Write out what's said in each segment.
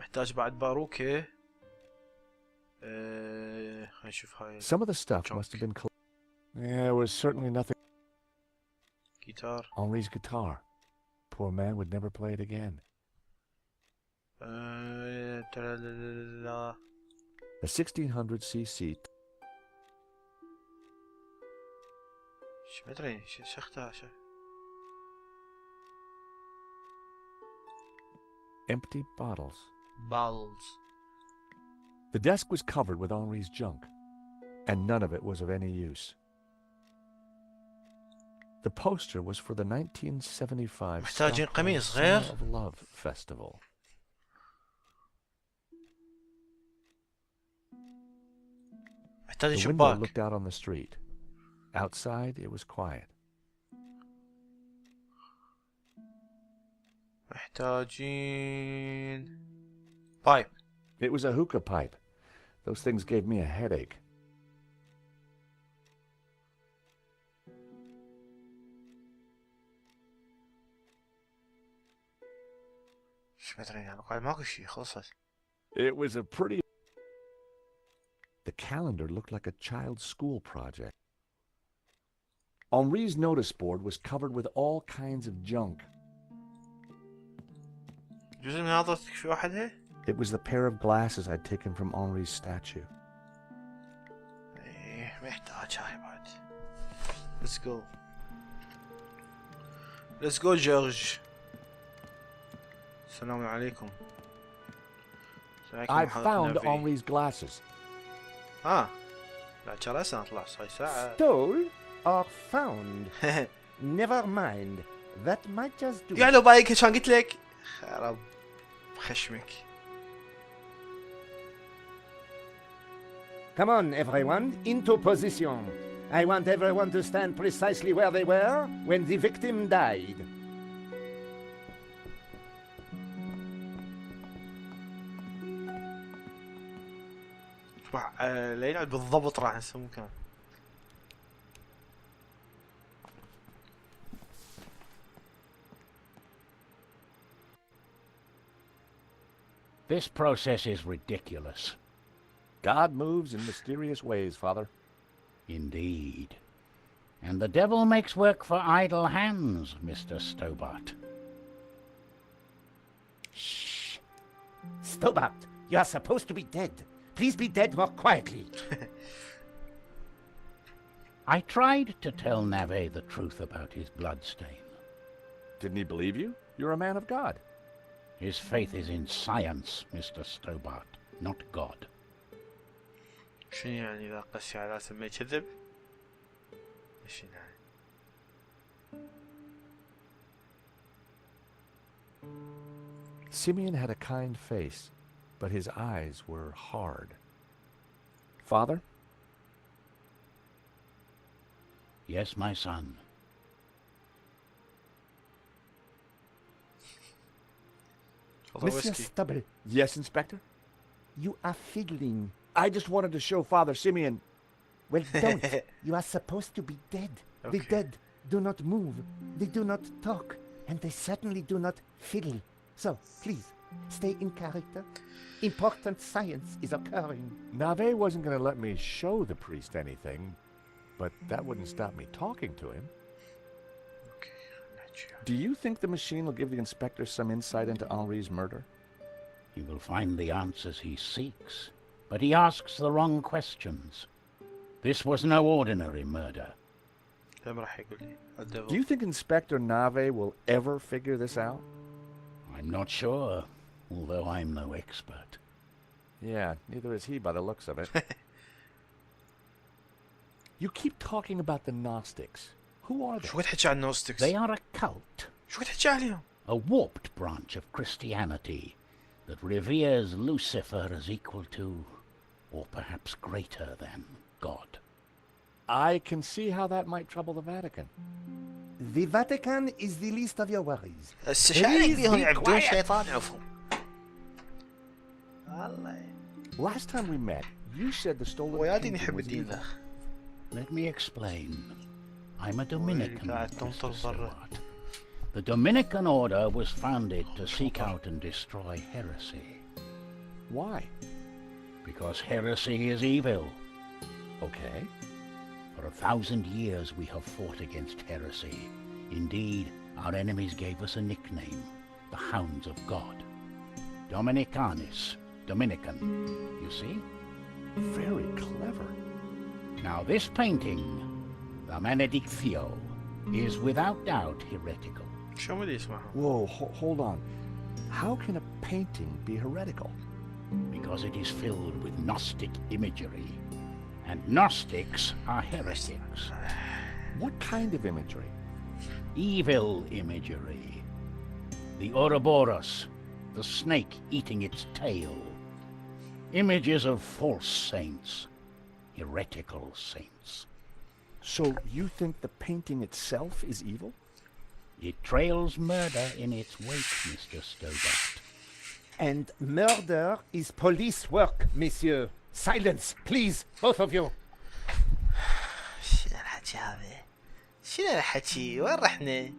نحتاج بعد باروكة. خلينا نشوف هاي. Some of the stuff must have been. Yeah, it was certainly nothing. جيتار. Henri's guitar. Poor man would never play it again. A 1600cc. شو مدري شو اختار شو. Empty bottles. Bottles. The desk was covered with Henri's junk, and none of it was of any use. The poster was for the 1975 محتاجين قميص غير of Love Festival. محتاجين The window شباك. looked out on the street. Outside, it was quiet. محتاجين بايب. It was a hookah pipe. Those things gave me a headache. شو مدري يعني قاعد ماكو شيء خلصت. It was a pretty... The calendar looked like a child's school project. Henri's notice board was covered with all kinds of junk. جزء من هذا في واحدة؟ It was the pair of glasses I'd taken from Henri's statue. ايه محتاج هاي بعد. Let's go. Let's go جورج. السلام عليكم. I found Henri's glasses. لا ترى هسه نطلع هاي ساعة. Stole or found? Never mind. That might just do. يعني لو بايك كان قلت لك خرب خشمك. Come on, everyone, into position. I want everyone to stand precisely where they were when the victim died. لا بالضبط راح نسوي مكان. This process is ridiculous. God moves in mysterious ways, Father. Indeed. And the devil makes work for idle hands, Mr. Stobart. Shh. Stobart, you are supposed to be dead. Please be dead more quietly. I tried to tell Nave the truth about his bloodstain. Didn't he believe you? You're a man of God. His faith is in science, Mr. Stobart, not God. شنو يعني إذا قسي على اساس ما يكذب؟ شنو يعني؟ Simeon had a kind face, but his eyes were hard. Father? Yes, my son. Monsieur Stubble, Yes, Inspector? you are fiddling. I just wanted to show Father Simeon. Well, don't. You are supposed to be dead. Okay. The dead do not move. They do not talk. And they certainly do not fiddle. So, please, stay in character. Important science is occurring. Nave wasn't going to let me show the priest anything, but that wouldn't stop me talking to him. Okay, Do you think the machine will give the inspector some insight into Henri's murder? He will find the answers he seeks, but he asks the wrong questions. This was no ordinary murder. Do you think Inspector Nave will ever figure this out? I'm not sure, although I'm no expert. Yeah, neither is he by the looks of it. You keep talking about the Gnostics. Who are they? شو تحكي عن النوستكس؟ They are a cult, شو تحكي عليهم؟ a warped branch of Christianity that reveres Lucifer as equal to, or perhaps greater than, God. I can see how that might trouble the Vatican. The Vatican is the least of your worries. السشايق بيهم يعبدون شيطان عفهم. الله. Last time we met, you said the stolen ويادي painting نحب was الدين evil. ذا. Let me explain. I'm a Dominican, قاعد Mr. تنطر برا. Stewart. The Dominican order was founded to seek out and destroy heresy. Why? Because heresy is evil. Okay. For 1,000 years we have fought against heresy. Indeed, our enemies gave us a nickname, the Hounds of God. Dominicanis, Dominican, you see? Very clever. Now this painting, the Benedictio, is without doubt heretical. شو مدري اسمها. Whoa, hold on. How can a painting be heretical? Because it is filled with Gnostic imagery. And Gnostics are heretics. What kind of imagery? Evil imagery. The Ouroboros, the snake eating its tail. Images of false saints, heretical saints. So you think the painting itself is evil? It trails murder in its wake, Mr. Stobart. And murder is police work, monsieur. Silence, please, both of you. شنو الحكي هذا؟ شنو الحكي؟ وين رحنا؟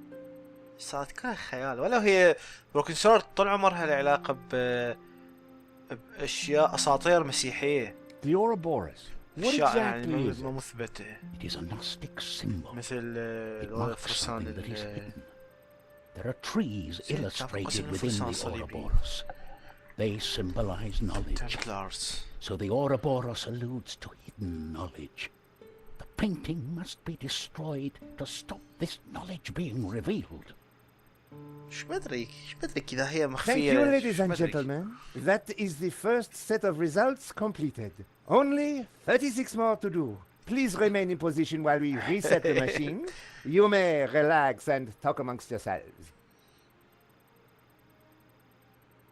صارت كلها خيال، ولا هي بروكن سورد طول عمرها له علاقة بأشياء أساطير مسيحية. The Ouroboros. What أشياء يعني exactly is مو it? مثبتة. It is a Gnostic symbol. مثل It الوضع marks الفرسان something that is ال hidden. There are trees زين، illustrated تعرف within قسم the الفرسان Ouroboros. They symbolize knowledge. Templars. So the Ouroboros alludes to hidden knowledge. The painting must be destroyed to stop this knowledge being revealed. شو بدري كذا هي Thank مخفية. you, ladies شو and بدري. gentlemen. That is the first set of results completed. Only 36 more to do. Please remain in position while we reset the machine. You may relax and talk amongst yourselves.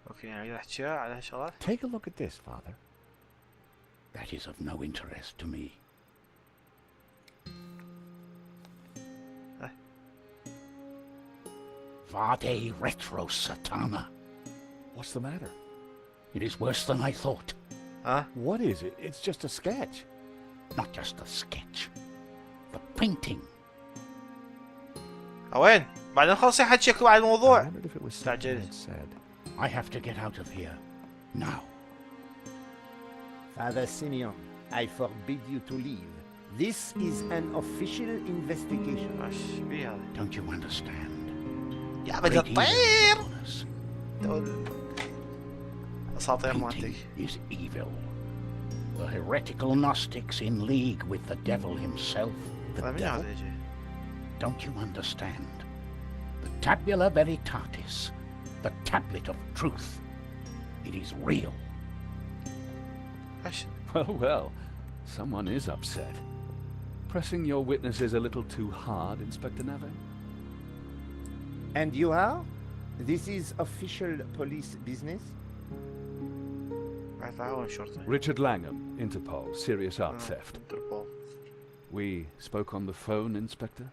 اوكي يعني احكيها على شغلات. Take a look at this, Father. That is of no interest to me. Vade retro satana. What's the matter? It is worse than I thought. ها؟ What is it? It's just a sketch. Not just a sketch. The painting. وين؟ بعدين خلص يحكيك على I الموضوع. wondered if it was something استعجلت. I'd said. I have to get out of here. Now. Father Simeon, I forbid you to leave. This is an official investigation. ايش بيه هذا؟ Don't you understand? يا بدي Great evil الطير. is upon us. اساطير مالتك. Painting is evil. The heretical Gnostics in league with the devil himself. The هذا من devil? هذا يجي؟ Don't you understand? The tabula veritatis, the tablet of truth. It is real. ايش؟ Well, someone is upset. Pressing your witnesses a little too hard, Inspector Nave? And you are? This is official police business? تعاون شرطي. Richard Langham, Interpol, serious art theft. انتربول. We spoke on the phone, Inspector?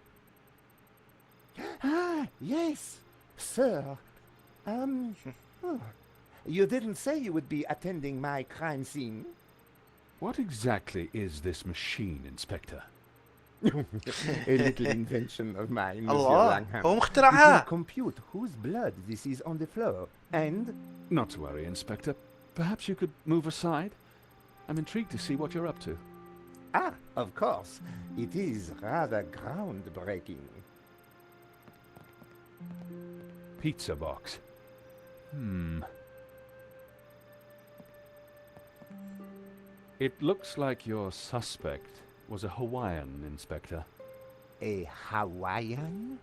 Ah, yes, sir. Oh, you didn't say you would be attending my crime scene. What exactly is this machine, Inspector? A little invention of mine, Monsieur الله Langham. هو It will مخترعها. compute whose blood this is on the floor, and Not to worry, Inspector. Perhaps you could move aside? I'm intrigued to see what you're up to. of course, it is rather groundbreaking. Pizza box. It looks like your suspect was a Hawaiian, Inspector. A Hawaiian?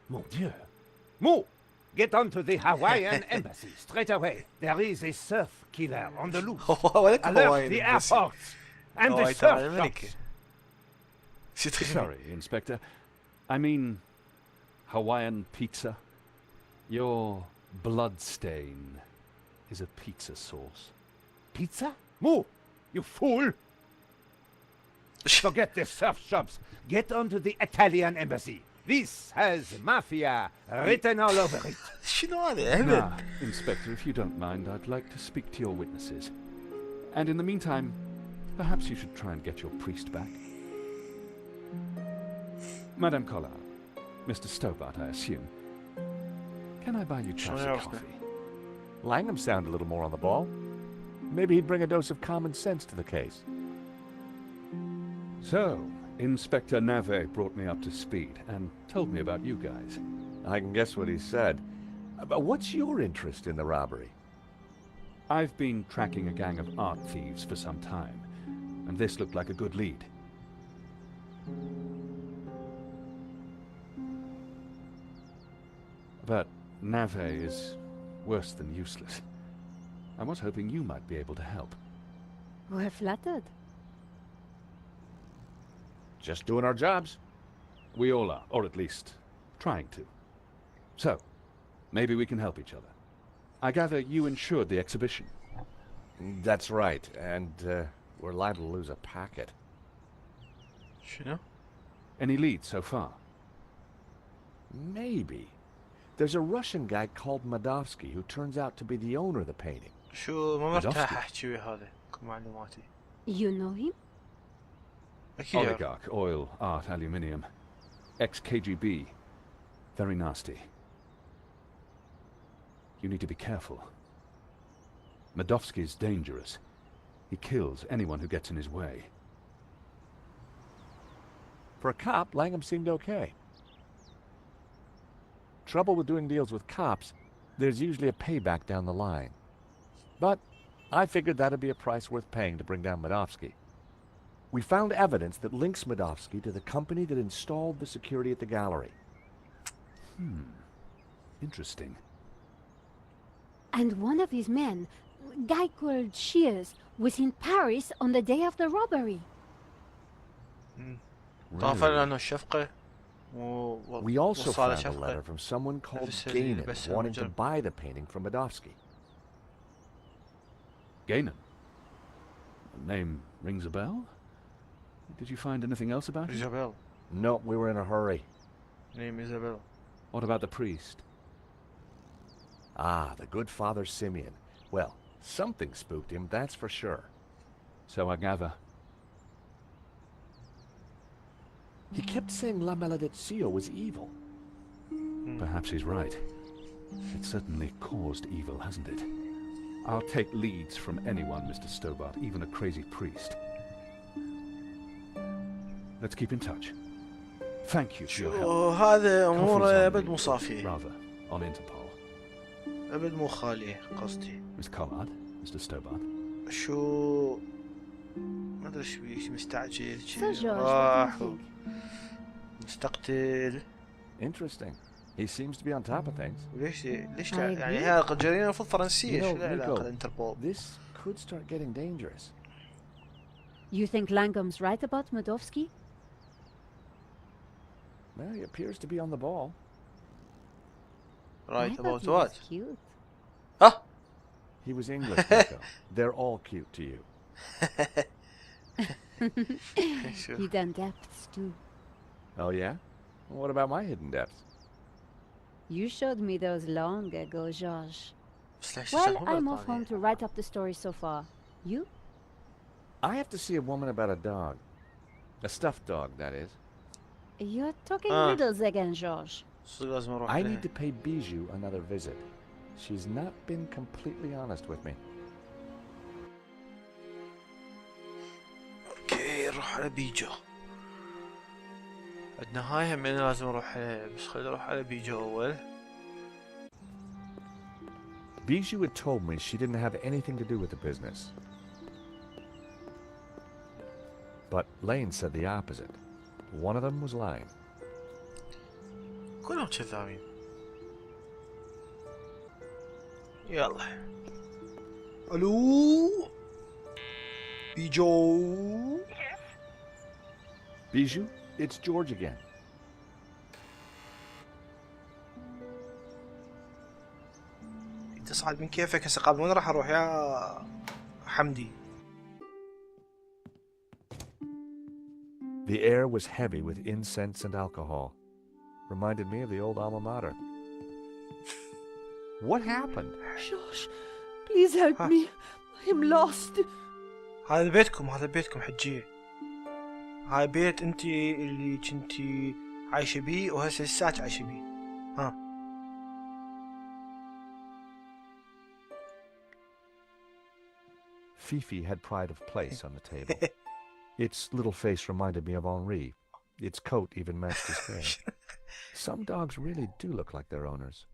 Mon Dieu! Move! Get onto the Hawaiian embassy straight away. There is a surf killer on the loose. ولك Alert هواي the بس. airports and the هواي تبع surf الملكة. shops. Sorry, Inspector. I mean, Hawaiian pizza. Your blood stain is a pizza sauce. Pizza? Move! You fool! Forget the surf shops. Get onto the Italian embassy. This has mafia written all over it. شنو هذا؟ اهبل. Now, Inspector, if you don't mind, I'd like to speak to your witnesses. And in the meantime, perhaps you should try and get your priest back. Madame Collard, Mr. Stobart, I assume. Can I buy you Sure, chai yeah, coffee? Langham sound a little more on the ball. Maybe he'd bring a dose of common sense to the case. So, Inspector Nave brought me up to speed and told me about you guys. I can guess what he said. But what's your interest in the robbery? I've been tracking a gang of art thieves for some time, and this looked like a good lead. But Nave is worse than useless. I was hoping you might be able to help. We're flattered. Just doing our jobs. We all are, or at least trying to. So, maybe we can help each other. I gather you insured the exhibition. That's right, and we're liable to lose a packet. شنو؟ Any leads so far? Maybe. There's a Russian guy called Madovsky who turns out to be the owner of the painting. شو ما مرتاح احكي ويا هذا كل معلوماتي. You know him? اكيد يعرف. Oligarch, oil, art, aluminium. Ex-KGB. Very nasty. You need to be careful. Madovsky's dangerous. He kills anyone who gets in his way. For a cop, Langham seemed okay. Trouble with doing deals with cops, there's usually a payback down the line. But I figured that'd be a price worth paying to bring down Madovsky. We found evidence that links Madovsky to the company that installed the security at the gallery. Interesting. And one of his men, a guy called Shears, was in Paris on the day of the robbery. طافل لانه الشفقة We also وصالة found a letter شفقة. from someone called نفس اللي Gainan بس wanting to المجرم. buy the painting from Madovsky. Gainan. The name rings a bell? Did you find anything else about him? إيزابيل. No, we were in a hurry. نيم إيزابيل. What about the priest? Ah, the good Father Simeon. Well, something spooked him, that's for sure. So I gather. He kept saying La Maledizio was evil. Perhaps he's right. It certainly caused evil, hasn't it? I'll take leads from anyone, Mr. Stobart, even a crazy priest. Let's keep in touch. Thank you for your help. وهذا أموره Coffee's on أبد me, مو صافية. Rather, on Interpol. أبد مو خالية قصدي. Miss Collard, Mr. Stobart. شو ما أدري شو بيك مستعجل So, شي George, what do راح you think? مستقتل. Interesting. He seems to be on top of things. وليش ليش I يعني agree. هي جريمة المفروض فرنسية You know, شو العلاقة Nico, الانتربول؟ This could start getting dangerous. You think Langham's right about Madovsky? Well, he appears to be on the ball. Right I thought about he was what؟ cute. ها؟ He was English, Nico. They're all cute to you. شو؟ Hidden depths too. Oh, yeah? Well, what about my hidden depths? You showed me those long ago, George. بس ليش Well, يسمونه I'm off home بالطريقة؟ to write up the story so far. You? I have to see a woman about a dog. A stuffed dog, that is. You're talking Ah. riddles again, George. صدق لازم أروح I لها. need to pay Bijou another visit. She's not been completely honest with me. اوكي نروح على بيجو. عندنا هاي هم لازم اروح عليها بس خليني اروح على بيجو اول. Bijou had told me she didn't have anything to do with the business. But Lane said the opposite. One of them was lying. كلهم كذابين. يلا. الو بيجو. Bijou, it's George again. تصعد من كيفك هسه قبل وين راح اروح يا حمدي؟ The air was heavy with incense and alcohol. Reminded me of the old alma mater. What happened? George, please help me. I'm lost. هذا بيتكم هذا بيتكم حجية. هاي بيت انتي اللي كنتي عايشة بيه وهسه لساك عايشة بيه. ها. Fifi had pride of place on the table. Its little face reminded me of Henri. Its coat even matched his hair. Some dogs really do look like their owners.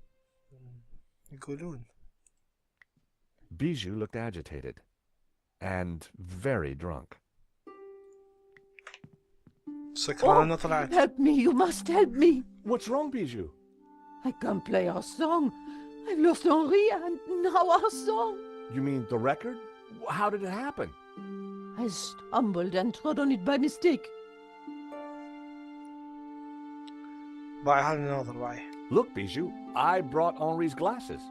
يقولون. Bijou looked agitated and very drunk. سكرانة طلعت. Help me, you must help me. What's wrong, Bijou? I can't play our song. I've lost Henri and now our song. You mean the record? How did it happen? I stumbled and trod on it by mistake. باعي هذا الناظر باعي. Look, Bijou, I brought Henri's glasses.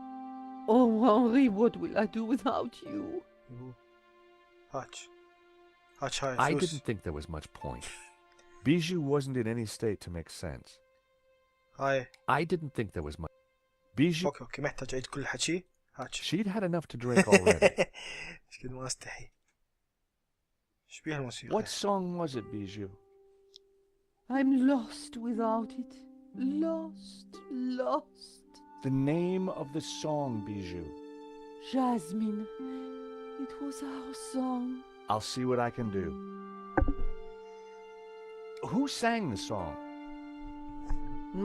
Oh, Henri, what will I do without you? هاتش هاي I فلوس. didn't think there was much point. Bijou wasn't in any state to make sense. هاي I didn't think there was much. Bijou, اوكي محتاج اعيد كل الحكي. هاتش. she'd had enough to drink already. ايش قد ما استحي. ايش بيها الموسيقى؟ What song was it, Bijou? I'm lost without it. Lost. The name of the song, Bijou. Jasmine. It was our song. I'll see what I can do. Who sang the song?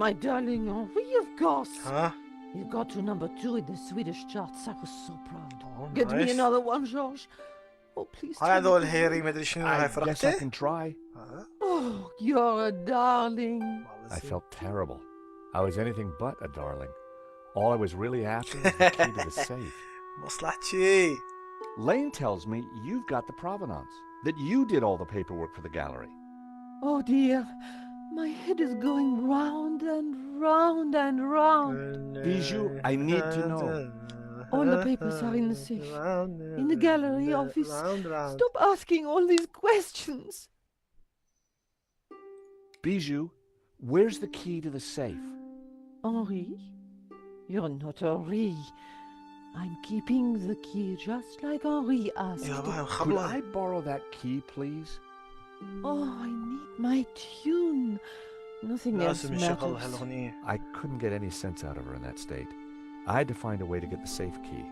My darling Henri, of course. ها؟ You got to #2 in the Swedish charts. I was so proud. Oh, Get me nice. another one, George. Oh, please. هاي tell me هذول to- هيري ما ادري شنو هاي I guess I فرقته. can try. Oh, you're a darling. I felt terrible. I was anything but a darling. All I was really after was the key to the safe. مصلحتي. Lane tells me you've got the provenance, that you did all the paperwork for the gallery. Oh dear, my head is going round and round and round. Bijou, I need to know. All the papers are in the safe, in the gallery office. Stop asking all these questions. Bijou, where's the key to the safe? Henri? You're not Henri. I'm keeping the key just like Henri asked. يا باي Could مخبلة. I borrow that key, please? Oh, I need my tune. Nothing else لازم نشغل matters. هالأغنية. I couldn't get any sense out of her in that state. I had to find a way to get the safe key.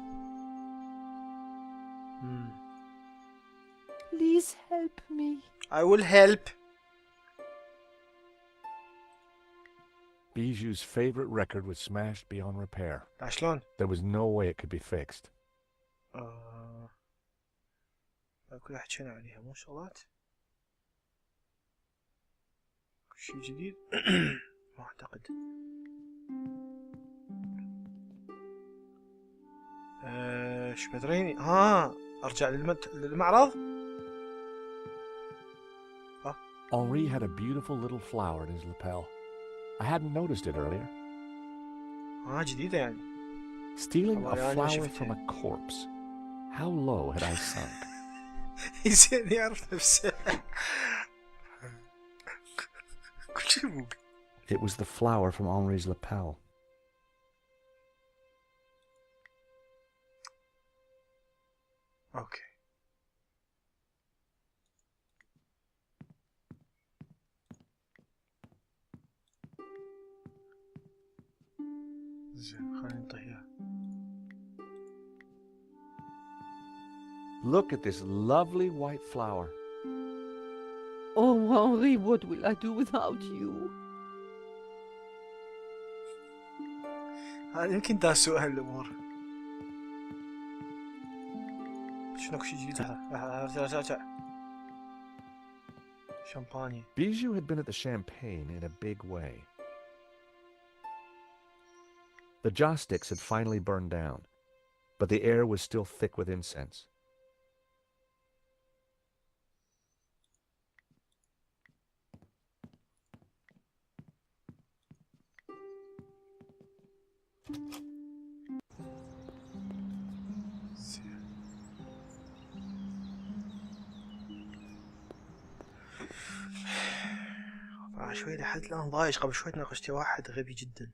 Please help me. I will help. Bijou's favorite record was smashed beyond repair. شلون؟ There was no way it could be fixed. كلها حكينا عليها مو شغلات. شيء جديد؟ ما اعتقد. ايش مدريني؟ ارجع للمعرض. Henri had a beautiful little flower in his lapel. I hadn't noticed it earlier. جديدة يعني. Stealing a والله أنا flower شفتها. from a corpse. How low had I sunk? زين يعرف نفسه. كل شيء مو. It was the flower from Henri's lapel. اوكي. زين خلينا نطيها. Look at this lovely white flower. Oh, Henri, what will I do without you? هذا يمكن تسوء هالامور. شنو شيء جديد هذا؟ شامبانيا. Bijou had been at the champagne in a big way. The joss sticks had finally burned down, but the air was still thick with incense. شوي لحد الآن ضايج. قبل شوي ناقشت واحد غبي جدا.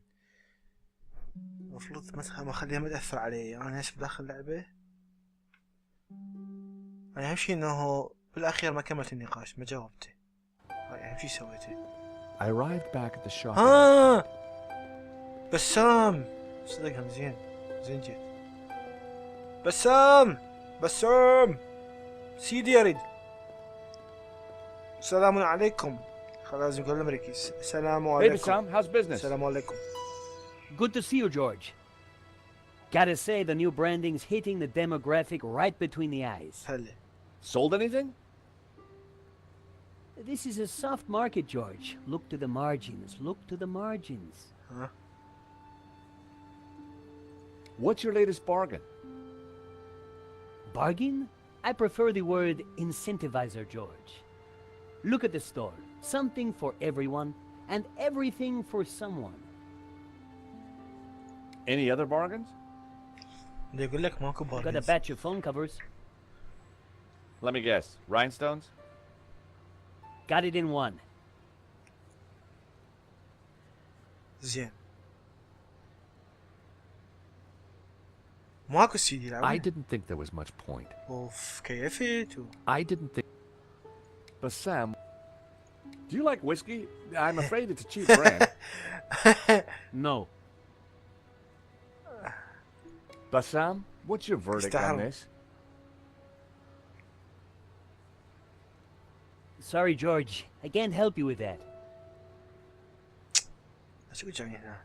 المفروض مثلا ما أخليها ما تأثر علي. أنا هسه بداخل اللعبة. أنا أهم شي إنه بالأخير ما كملت النقاش ما جاوبته. هاي أهم شي سويته. I arrived back at the shop. بسام صدقها زين جيت. بسام سيدي يريد. السلام عليكم. لازم يقول الامريكي السلام Hey, عليكم. Bassam, how's business? السلام عليكم. Good to see you, George. Gotta say, the new branding's hitting the demographic right between the eyes. هلا. Sold anything? This is a soft market, George. Look to the margins. Look to the margins. Huh? What's your latest bargain? Bargain? I prefer the word incentivizer, George. Look at the store. Something for everyone and everything for someone. Any other bargains? ده يقول لك ماكو Got a بارجنز. batch of phone covers. Let me guess. Rhinestones? Got it in one. زين. ماكو سيدي I لعبة. didn't think there was much point. اوف كيفت. I didn't think. Bassam, do you like whiskey? I'm afraid it's a cheap brand. No. Bassam, what's your verdict on استحرم. this? Sorry, George. I can't help you with that. شو جاي هنا؟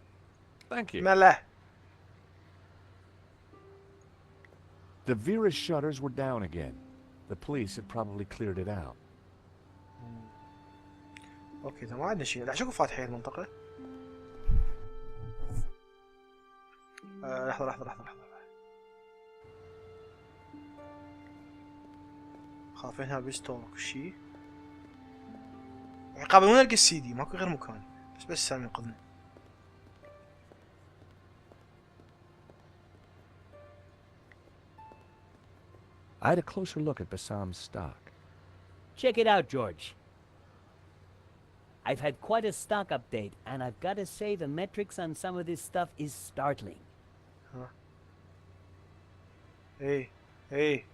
Thank you. ملا. The Vera's shutters were down again. The police had probably cleared it out. اوكي ما عندنا شيء. لا شكو فاتحين المنطقة. لحظة. خافينها بيستول شيء. يعني قبل ما نلقى السي دي ماكو غير مكان. بس سامي ينقذنا. I had a closer look at Bassam's stock. Check it out, George. I've had quite a stock update, and I've got to say the metrics on some of this stuff is startling. ايه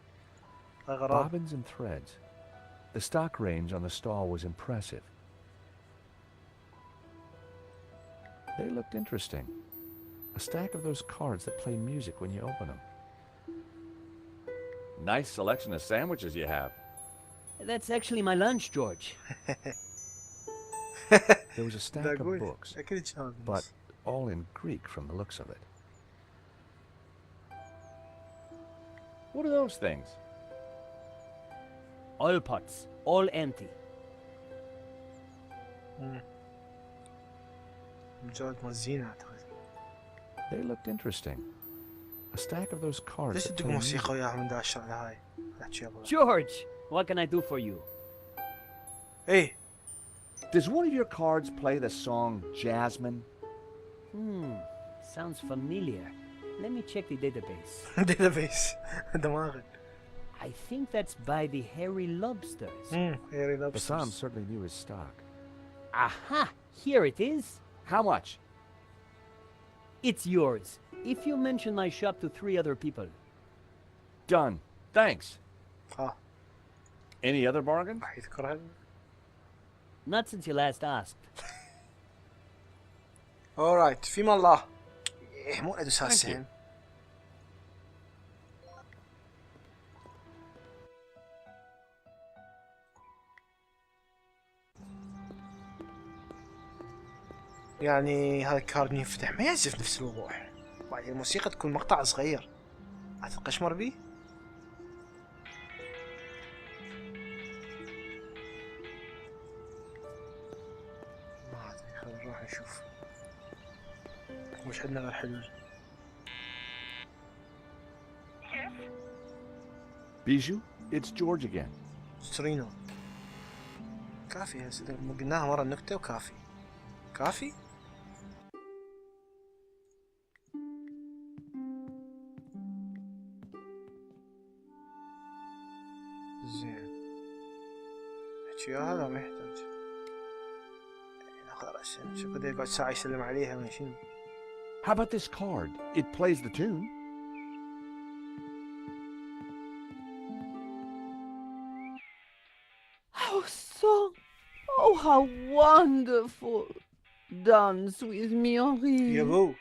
غراب. Bobbins and threads. The stock range on the stall was impressive. They looked interesting. A stack of those cards that play music when you open them. Nice selection of sandwiches you have. That's actually my lunch, George. There was a stack of أقول books, أكيد شاطر. but all in Greek from the looks of it. What are those things? Oil pots, all empty. مجرد مزينة أعتقد. They looked interesting. A stack of those cards ليش that تدق play موسيقى music. وياها من دا الشغلة هاي؟ احكي يابا. George, what can I do for you? ايه. Does one of your cards play the song Jasmine? Sounds familiar. Let me check the database. داتابيس. دماغي. I think that's by the Hairy Lobsters. هيري Bassam لابسترز. certainly knew his stock. Aha! Here it is. How much? It's yours. If you mention my shop to 3 other people. Done. Thanks. ها Any other bargains? راح يذكرها. Not since you last asked. اورايت فيما الله. إيه مو ادوس Thank هالسين. يعني هذا الكارد ينفتح ما يعزف نفس الوضوح. بعدين الموسيقى تكون مقطع صغير. اعتقد اشمر بيه. ما ادري خلينا نروح نشوف. مش عندنا غير حلول. Bijou, it's George again. سترينو. كافي هسه قلناها مرة النكتة وكافي. كافي؟ زين. احكي هذا ما يحتاج. ناخذ رأسه. شوف كذا يقعد ساعة يسلم عليها ما شنو. How about this card? It plays the tune. How song! Oh, how wonderful! Dance with me, Henri. يا بو.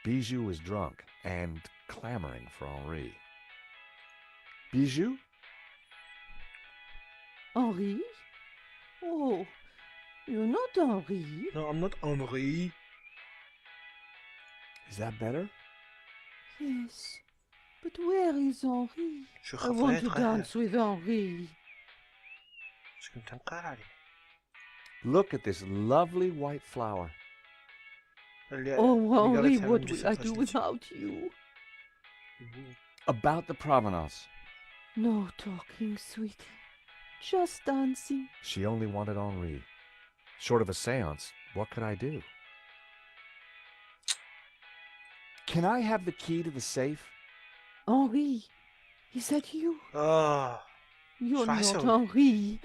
Bijou was drunk and clamoring for Henri. Bijou? Henri? Oh, you're not Henri. No, I'm not Henri. Is that better? Yes, but where is Henri? شو I want to خفيت dance with Henri. شو كنت مقال عليه. Look at this lovely white flower. Oh, Henri, قالتها what من will جسد I do رجلك. without you? About the provenance. No talking, sweetie. Just dancing. She only wanted Henri. Short of a seance, what could I do? Can I have the key to the safe? Henri, is that you? آه You're راح not أسوي؟ Henri.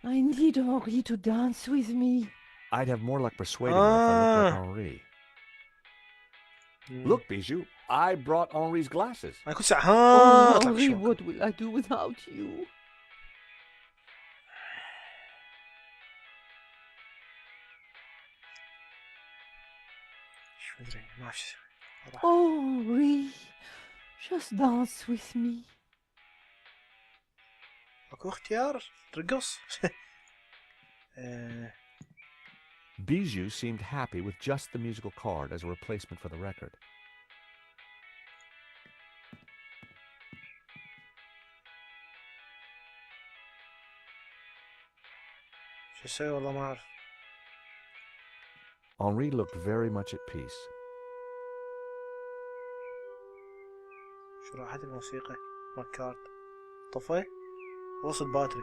I need Henri to dance with me. I'd have more luck persuading her if I looked like Ah. Henri. Look, Bijou, I brought Henri's glasses. أنا كنت ساعة Oh, أطلع Henri, شو. what will I do without you? شو أدري ما أعرف شو أسوي. Oh, Henri, just dance with me. أكو اختيار ترقص. Bijou seemed happy with just the musical card as a replacement for the record. شو أسوي والله ما أعرف. Henri looked very much at peace. شو راحت الموسيقى مالكارت طفى وصل باتري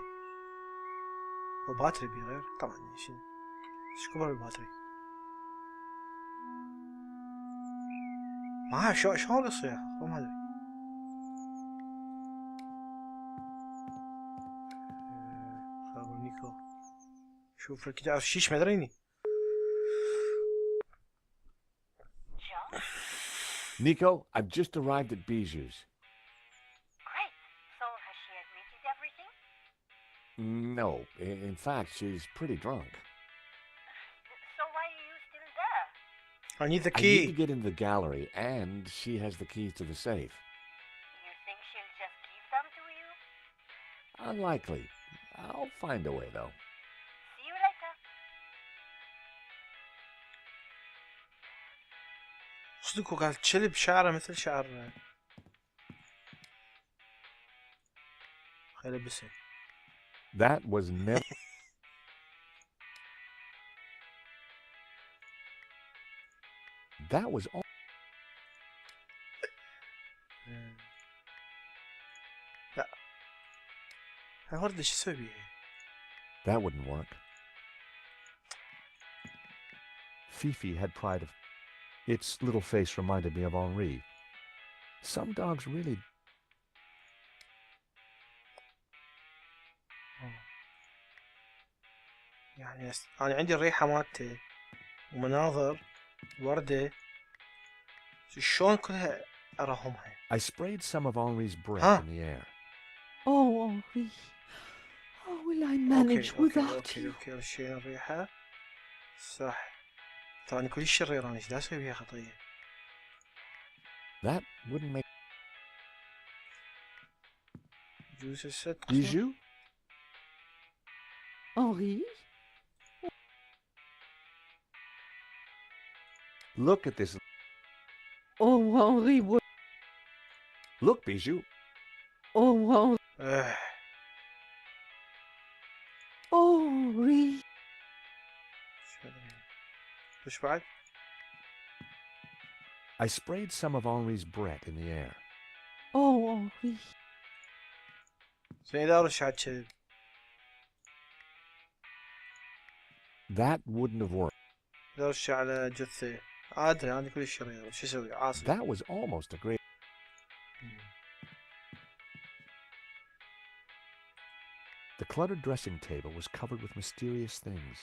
وباتري بغير طبعا شنو ايش كبر الباتري ما أعرف شلون يصير ما ادري خابر نيكو شوف كده اعرف شيش ما ادريني Nico, I've just arrived at Bijou's. Great. So has she admitted everything? No, in fact, she's pretty drunk. So why are you still there? I need the I need to key get into the gallery, and she has the keys to the safe. You think she'll just give them to you? Unlikely. I'll find a way, though. See you later. صدق وقال تشلب شعره مثل شعر خلي لبسه That was never... That was all... لا الوردة شو اسوي بيها That wouldn't work. Fifi had pride of... Its little face reminded me of Henri. Some dogs really... يعني أنا عندي الريحة مالته ومناظر وردة شلون كلها أراهمها I sprayed some of Henri's breath Huh? in the air. Oh, Henri, how will I manage without you? أوكي رشينا الريحة صح طبعا كل شرير أنا إيش دا أسوي بيها خطية That wouldn't make... جوز الست Bijou? Henri? Look at this. Oh, Henri, what? Look, Bijou. Oh, Henri. Oh, Henri. وش بعد؟ I sprayed some of Henri's breath in the air. Oh, Henri. زين إذا أرش على الكلب That wouldn't have worked. إذا أرش على جثة أدري أنا كل شرير شو أسوي عاصي That was almost a great... The cluttered dressing table was covered with mysterious things.